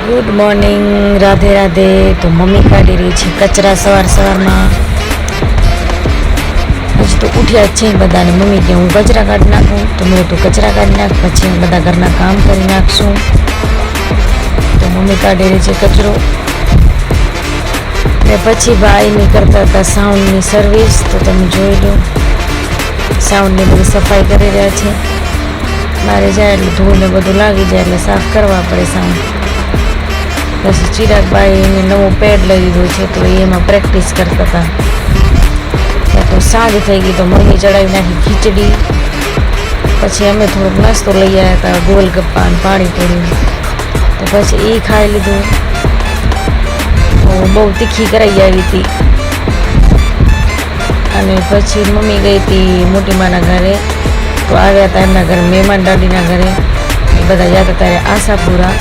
Good morning, Radhe Radhe. તો mummy કાઢી રહી છે કચરા સવારમાં. હજુ તો ઉઠ્યા જ છે બધાને. મમ્મી કે હું કચરા કાઢી નાખું, તો મેં તું કચરા કાઢી નાખ, પછી બધા ઘરના કામ કરી નાખશું. તો મમ્મી કાઢી રહી છે કચરો. ને પછી ભાઈની કરતા હતા સાઉન્ડની સર્વિસ. તો તમે જોઈ લો, સાઉન્ડની બધી સફાઈ કરી રહ્યા છે. મારે જાય એટલે ધૂળ ને બધું લાગી જાય એટલે સાફ કરવા પડે સાઉન્ડ. પછી ચિરાગભાઈને નવો પેડ લઈ લીધો છે, તો એમાં પ્રેક્ટિસ કરતા હતા. ત્યાં તો સાંજ થઈ ગઈ, તો મમ્મી ચડાવી નાખી ખીચડી. પછી અમે થોડોક નાસ્તો લઈ આવ્યા હતા, ગોલગપ્પા અને પાણીપુરી. તો પછી એ ખાઈ લીધું. બહુ તીખી કરાઈ આવી હતી. અને પછી મમ્મી ગઈ હતી મોટી માના ઘરે. તો આવ્યા હતા એમના ઘરે મહેમાન દાદીના ઘરે. એ બધા યાદ હતા આશાપુરા.